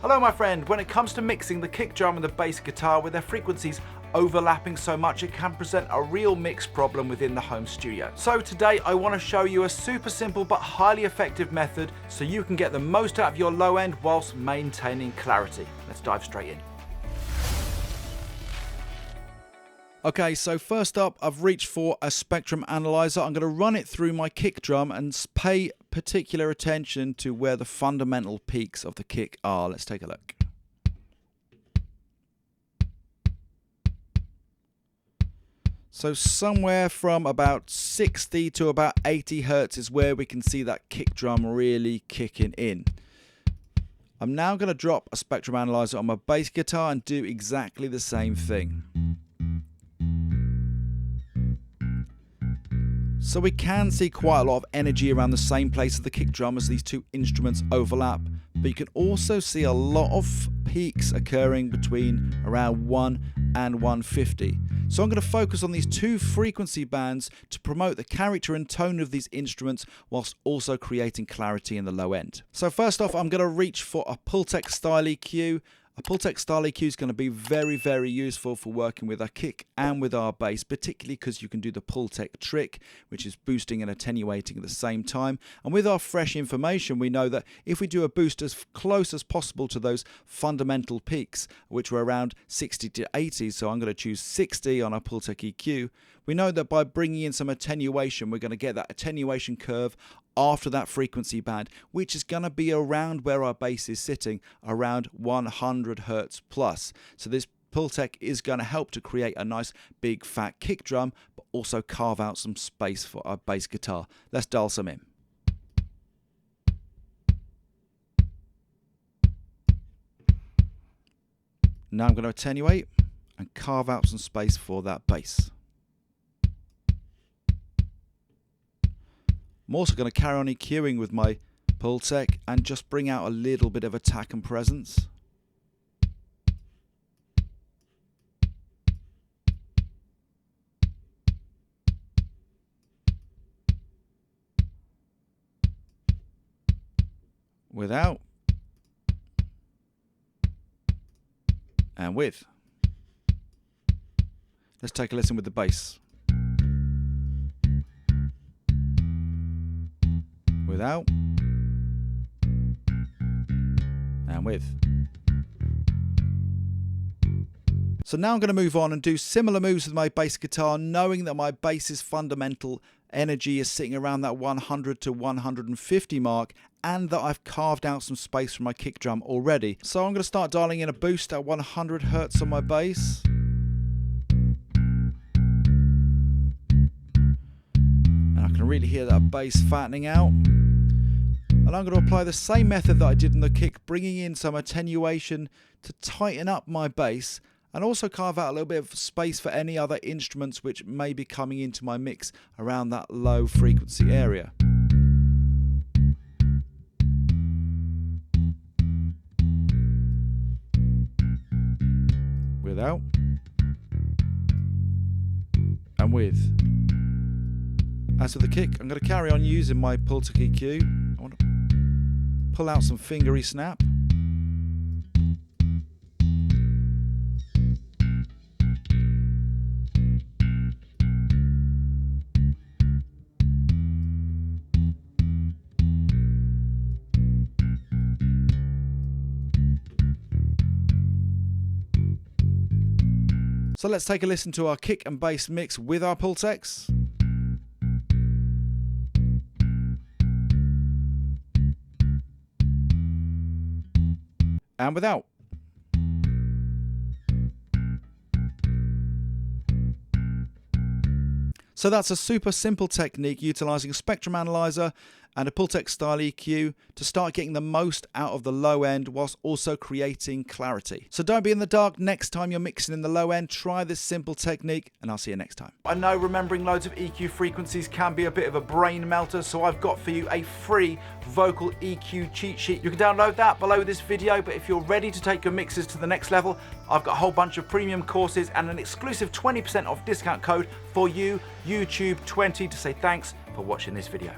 Hello my friend, when it comes to mixing the kick drum and the bass guitar with their frequencies overlapping so much it can present a real mix problem within the home studio. So today I want to show you a super simple but highly effective method so you can get the most out of your low end whilst maintaining clarity. Let's dive straight in. Okay, so first up, I've reached for a spectrum analyzer. I'm going to run it through my kick drum and pay particular attention to where the fundamental peaks of the kick are. Let's take a look. So somewhere from about 60 to about 80 hertz is where we can see that kick drum really kicking in. I'm now going to drop a spectrum analyzer on my bass guitar and do exactly the same thing. So we can see quite a lot of energy around the same place of the kick drum as these two instruments overlap, but you can also see a lot of peaks occurring between around 1 and 150. So I'm going to focus on these two frequency bands to promote the character and tone of these instruments whilst also creating clarity in the low end. So first off, I'm going to reach for a Pultec style EQ. A Pultec style EQ is going to be very useful for working with our kick and with our bass, particularly because you can do the Pultec trick, which is boosting and attenuating at the same time. And with our fresh information, we know that if we do a boost as close as possible to those fundamental peaks, which were around 60 to 80, so I'm going to choose 60 on our Pultec EQ, we know that by bringing in some attenuation, we're going to get that attenuation curve after that frequency band, which is going to be around where our bass is sitting, around 100 hertz plus. So this Pultec is going to help to create a nice big fat kick drum, but also carve out some space for our bass guitar. Let's dial some in. Now I'm going to attenuate and carve out some space for that bass. I'm also going to carry on EQing with my Pultec and just bring out a little bit of attack and presence. Without. And with. Let's take a listen with the bass. Without and with. So now I'm going to move on and do similar moves with my bass guitar, knowing that my bass's fundamental energy is sitting around that 100 to 150 mark and that I've carved out some space from my kick drum already. So I'm going to start dialing in a boost at 100 hertz on my bass. And I can really hear that bass fattening out. And I'm going to apply the same method that I did in the kick, bringing in some attenuation to tighten up my bass and also carve out a little bit of space for any other instruments which may be coming into my mix around that low frequency area. Without and with. As for the kick, I'm going to carry on using my Pultec EQ. I want to pull out some fingery snap. So let's take a listen to our kick and bass mix with our Pultecs. And without. So that's a super simple technique utilizing a spectrum analyzer and a Pultec style EQ to start getting the most out of the low end whilst also creating clarity. So don't be in the dark next time you're mixing in the low end. Try this simple technique and I'll see you next time. I know remembering loads of EQ frequencies can be a bit of a brain melter, so I've got for you a free vocal EQ cheat sheet. You can download that below this video, but if you're ready to take your mixes to the next level, I've got a whole bunch of premium courses and an exclusive 20% off discount code for you, YouTube20, to say thanks for watching this video.